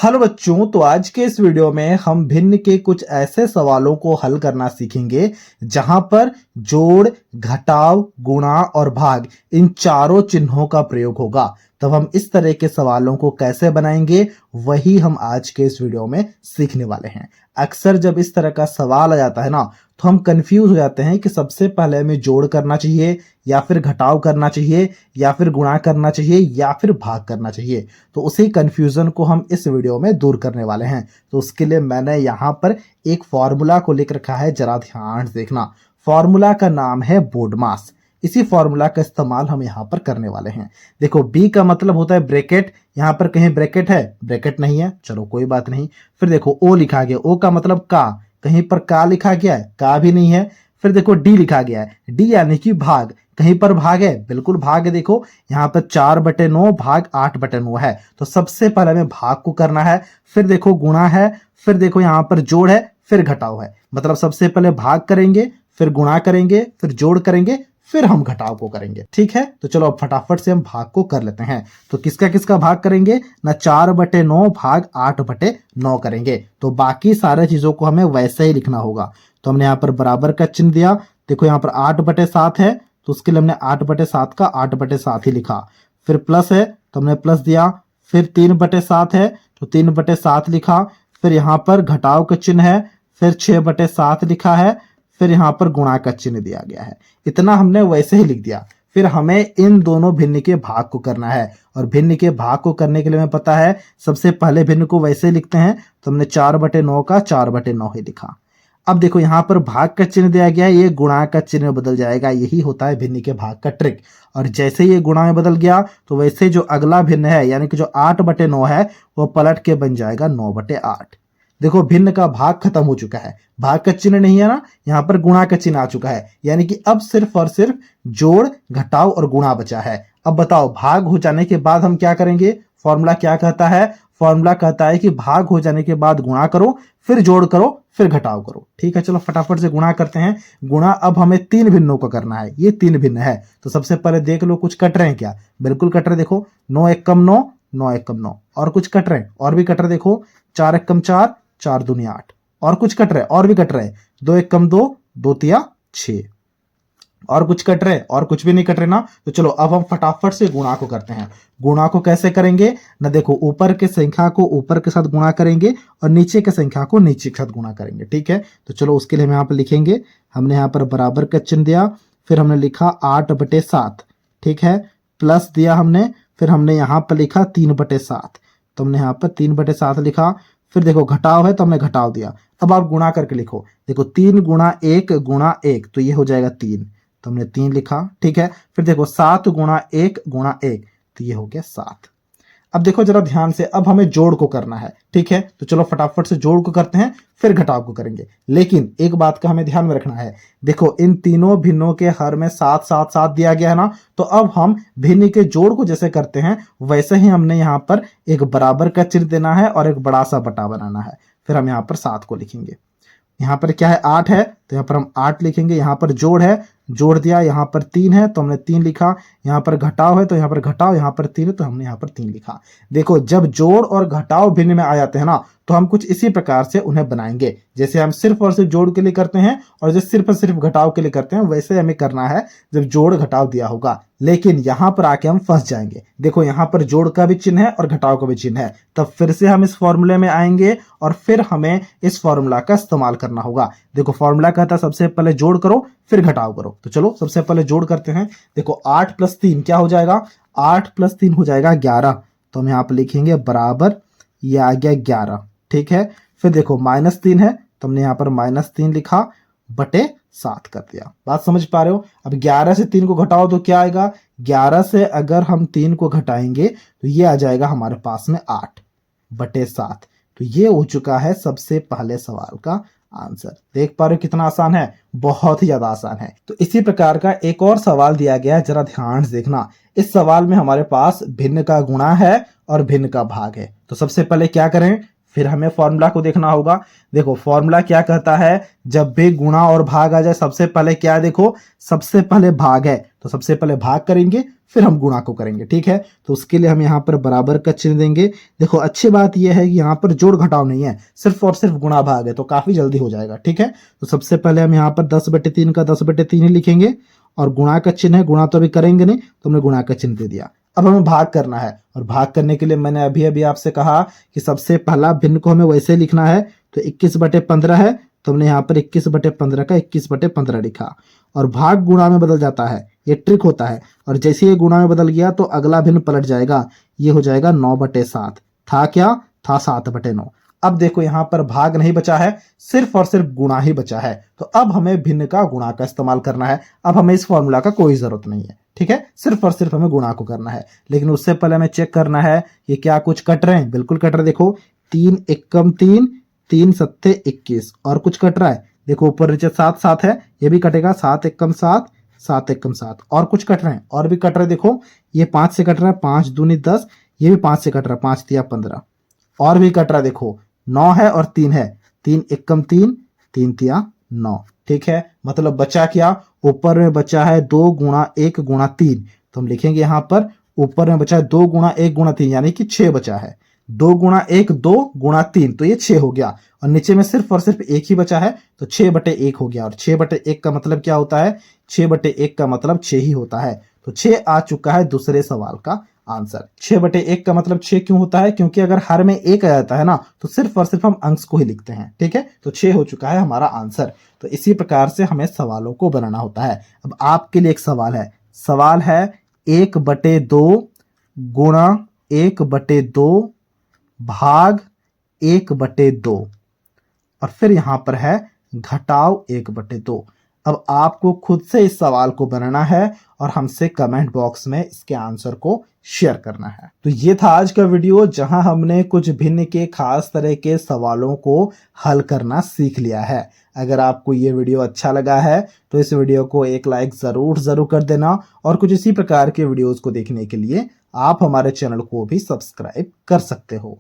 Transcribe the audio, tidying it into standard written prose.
Hello बच्चों, तो आज के इस वीडियो में हम भिन्न के कुछ ऐसे सवालों को हल करना सीखेंगे जहां पर जोड़, घटाव, गुणा और भाग इन चारों चिन्हों का प्रयोग होगा। तब हम इस तरह के सवालों को कैसे बनाएंगे वही हम आज के इस वीडियो में सीखने वाले हैं। अक्सर जब इस तरह का सवाल आ जाता है ना, तो हम कंफ्यूज हो जाते हैं कि सबसे पहले हमें जोड़ करना चाहिए या फिर घटाव करना चाहिए या फिर गुणा करना चाहिए या फिर भाग करना चाहिए। तो उसी कंफ्यूजन को हम इस वीडियो में दूर करने वाले हैं। तो उसके लिए मैंने यहाँ पर एक फॉर्मूला को लिख रखा है, जरा ध्यान से देखना। फॉर्मूला का नाम है बोडमास। इसी फॉर्मूला का इस्तेमाल हम यहाँ पर करने वाले हैं। देखो, बी का मतलब होता है ब्रैकेट। यहाँ पर कहीं ब्रैकेट है? ब्रैकेट नहीं है, चलो कोई बात नहीं। फिर देखो ओ लिखा गया, ओ का मतलब का, कहीं पर का लिखा गया है? का भी नहीं है। फिर देखो डी लिखा गया है, डी यानी कि भाग, कहीं पर भाग है? बिल्कुल भाग है। देखो यहाँ पर 4/9 भाग 8/9 है, तो सबसे पहले हमें भाग को करना है। फिर देखो गुणा है, फिर देखो यहाँ पर जोड़ है, फिर घटाव है। मतलब सबसे पहले भाग करेंगे, फिर गुणा करेंगे, फिर जोड़ करेंगे, फिर हम घटाव को करेंगे। ठीक है, तो चलो अब फटाफट से हम भाग को कर लेते हैं। तो किसका किसका भाग करेंगे ना? 4/9 भाग 8/9 करेंगे। तो बाकी सारे चीजों को हमें वैसे ही लिखना होगा। तो हमने यहाँ पर बराबर का चिन्ह दिया। देखो यहाँ पर 8/7 है, तो उसके लिए हमने 8/7 का 8/7 ही लिखा। फिर प्लस है तो हमने प्लस दिया। फिर 3/7 है तो 3/7 लिखा। फिर यहाँ पर घटाव का चिन्ह है, फिर 6/7 लिखा है। फिर यहाँ पर गुणा का चिन्ह दिया गया है। इतना हमने वैसे ही लिख दिया। फिर हमें इन दोनों भिन्न के भाग को करना है, और भिन्न के भाग को करने के लिए हमें पता है सबसे पहले भिन्न को वैसे लिखते हैं। तो हमने 4/9 का 4/9 ही लिखा। अब देखो यहाँ पर भाग का चिन्ह दिया गया है, ये गुणा का चिन्ह बदल जाएगा। यही होता है भिन्न के भाग का ट्रिक। और जैसे ये गुणा में बदल गया तो वैसे जो अगला भिन्न है यानी कि जो 8/9 है वो पलट के बन जाएगा 9/8। देखो भिन्न का भाग खत्म हो चुका है, भाग का चिन्ह नहीं है ना, यहाँ पर गुणा का चिन्ह आ चुका है। यानी कि अब सिर्फ और सिर्फ जोड़, घटाव और गुणा बचा है। अब बताओ, भाग हो जाने के बाद हम क्या करेंगे? फॉर्मूला क्या कहता है? फॉर्मूला कहता है कि भाग हो जाने के बाद गुणा करो, फिर जोड़ करो, फिर घटाव करो। ठीक है, चलो फटाफट से गुणा करते हैं। गुणा अब हमें 3 भिन्नों का करना है। ये 3 भिन्न है, तो सबसे पहले देख लो कुछ कट रहे हैं क्या? बिल्कुल कट रहे। देखो 9 एकम 9, 9 एकम 9। और कुछ कट रहे हैं? और भी कट रहे। देखो 4 एकम 4, 4 दूनी 8। और कुछ कट रहे? और भी कट रहे। 2 एकम 2, 2 तिया 6। और कुछ कट रहे? और कुछ भी नहीं कट रहे ना। तो चलो अब हम फटाफट से गुणा को करते हैं। गुणा को कैसे करेंगे ना? देखो ऊपर के संख्या को ऊपर के साथ गुणा करेंगे और नीचे के संख्या को नीचे के साथ गुणा करेंगे। ठीक है, तो चलो उसके लिए हम यहाँ पर लिखेंगे। हमने यहाँ पर बराबर का चिन्ह दिया, फिर हमने लिखा 8/7। ठीक है, प्लस दिया हमने, फिर हमने यहाँ पर लिखा 3/7। तो हमने यहाँ पर 3/7 लिखा। फिर देखो घटाव है तो हमने घटाव दिया। अब आप गुणा करके लिखो। देखो 3 गुणा 1 गुणा 1, तो ये हो जाएगा 3, तो हमने 3 लिखा। ठीक है, फिर देखो 7 गुणा 1 गुणा 1, तो ये हो गया 7। अब देखो जरा ध्यान से, अब हमें जोड़ को करना है। ठीक है, तो चलो फटाफट से जोड़ को करते हैं, फिर घटाव को करेंगे। लेकिन एक बात का हमें ध्यान में रखना है। देखो इन तीनों भिन्नों के हर में 7 7 7 दिया गया है ना, तो अब हम भिन्न के जोड़ को जैसे करते हैं वैसे ही हमने यहाँ पर एक बराबर का चिन्ह देना है और एक बड़ा सा बटा बनाना है। फिर हम यहाँ पर 7 को लिखेंगे। यहाँ पर क्या है? 8 है, तो यहाँ पर हम 8 लिखेंगे। यहाँ पर जोड़ है, जोड़ दिया। यहाँ पर 3 है तो हमने 3 लिखा। यहाँ पर घटाव है तो यहाँ पर घटाव, यहाँ पर 3 है तो हमने यहाँ पर 3 लिखा। देखो जब जोड़ और घटाव भिन्न में आ जाते हैं ना, तो हम कुछ इसी प्रकार से उन्हें बनाएंगे। जैसे हम सिर्फ और सिर्फ जोड़ के लिए करते हैं और जैसे सिर्फ और सिर्फ घटाव के लिए करते हैं, वैसे हमें करना है जब जोड़ घटाव दिया होगा। लेकिन यहाँ पर आके हम फंस जाएंगे। देखो यहाँ पर जोड़ का भी चिन्ह है और घटाव का भी चिन्ह है। तब फिर से हम इस फॉर्मूले में आएंगे और फिर हमें इस फॉर्मूला का इस्तेमाल करना होगा। देखो फॉर्मूला कहता है सबसे पहले जोड़ करो फिर घटाव करो। तो चलो सबसे पहले जोड़ करते हैं। देखो 8 + 3 क्या हो जाएगा? 8 + 3 हो जाएगा 11। तो हम यहाँ पर लिखेंगे बराबर, ये आ गया 11। ठीक है, फिर देखो -3 है तो हमने यहाँ पर -3 लिखा, बटे 7 कर दिया। बात समझ पा रहे हो? अब 11 से 3 को घटाओ तो क्या आएगा? 11 से अगर हम 3 को घटाएंगे तो ये आ जाएगा हमारे पास में 8/7। तो ये हो चुका है सबसे पहले सवाल का आंसर। देख पा रहे हो कितना आसान है? बहुत ही ज्यादा आसान है। तो इसी प्रकार का एक और सवाल दिया गया है, जरा ध्यान से देखना। इस सवाल में हमारे पास भिन्न का गुणा है और भिन्न का भाग है। तो सबसे पहले क्या करें? फिर हमें फॉर्मूला को देखना होगा। देखो फॉर्मूला क्या कहता है? जब भी गुणा और भाग आ जाए सबसे पहले क्या है? देखो सबसे पहले भाग है तो सबसे पहले भाग करेंगे, फिर हम गुणा को करेंगे। ठीक है, तो उसके लिए हम यहाँ पर बराबर का चिन्ह देंगे। देखो अच्छी बात यह है कि यहाँ पर जोड़ घटाव नहीं है, सिर्फ और सिर्फ गुणा भाग है, तो काफी जल्दी हो जाएगा। ठीक है, तो सबसे पहले हम यहाँ पर 10/3 का 10/3 ही लिखेंगे और गुणा का चिन्ह है, गुणा तो अभी करेंगे नहीं, तो हमने गुणा का चिन्ह दे दिया। अब हमें भाग करना है, और भाग करने के लिए मैंने अभी अभी आपसे कहा कि सबसे पहला भिन्न को हमें वैसे लिखना है। तो 21/15 है, तो हमने यहाँ पर 21/15 का 21/15 लिखा, और भाग गुणा में बदल जाता है, ये ट्रिक होता है। और जैसे ये गुणा में बदल गया तो अगला भिन्न पलट जाएगा, ये हो जाएगा 9/7। था क्या? था 7/9। अब देखो यहाँ पर भाग नहीं बचा है, सिर्फ और सिर्फ गुणा ही बचा है। तो अब हमें भिन्न का गुणा का इस्तेमाल करना है। अब हमें इस फॉर्मूला का कोई जरूरत नहीं है। ठीक है, सिर्फ और सिर्फ हमें गुणा को करना है। लेकिन उससे पहले हमें चेक करना है ये क्या कुछ कट रहे हैं। बिल्कुल कट रहे, देखो 3 एकम 3, 3 सत्ते 21, और कुछ कट रहा है, देखो ऊपर नीचे 7 7 है, ये भी कटेगा, 7 एकम 7, 7 एकम 7, और कुछ कट रहे हैं, और भी कट रहे हैं। देखो ये 5 से कट रहा है, 5 दूनी 10, ये भी 5 से कट रहा है, 5 तिया 15, और भी कट रहा है। देखो 9 है और 3 है, 3 एकम 3, 3 तिया 9। ठीक है, मतलब बचा क्या? ऊपर में बचा है 2 गुणा 1 गुणा 3, तो हम लिखेंगे यहाँ पर ऊपर में बचा है 2 गुणा 1 गुणा 3, यानी कि 6 बचा है। 2 गुणा 1 2 गुणा 3, तो ये 6 हो गया, और नीचे में सिर्फ और सिर्फ 1 ही बचा है, तो 6/1 हो गया। और 6/1 का मतलब क्या होता है? 6/1 का मतलब 6 ही होता है। तो 6 आ चुका है दूसरे सवाल का आंसर। 6/1 का मतलब 6 क्यों होता है? क्योंकि अगर हर में 1 आ जाता है ना, तो सिर्फ और सिर्फ हम अंश को ही लिखते हैं। ठीक है, तो 6 हो चुका है हमारा आंसर। तो इसी प्रकार से हमें सवालों को बनाना होता है। अब आपके लिए एक सवाल है, 1/2 गुणा 1/2 भाग 1/2, और फिर यहां पर है घटाव 1/2। अब आपको खुद से इस सवाल को बनाना है और हमसे कमेंट बॉक्स में इसके आंसर को शेयर करना है। तो ये था आज का वीडियो, जहां हमने कुछ भिन्न के खास तरह के सवालों को हल करना सीख लिया है। अगर आपको ये वीडियो अच्छा लगा है तो इस वीडियो को एक लाइक जरूर कर देना, और कुछ इसी प्रकार के वीडियोस को देखने के लिए आप हमारे चैनल को भी सब्सक्राइब कर सकते हो।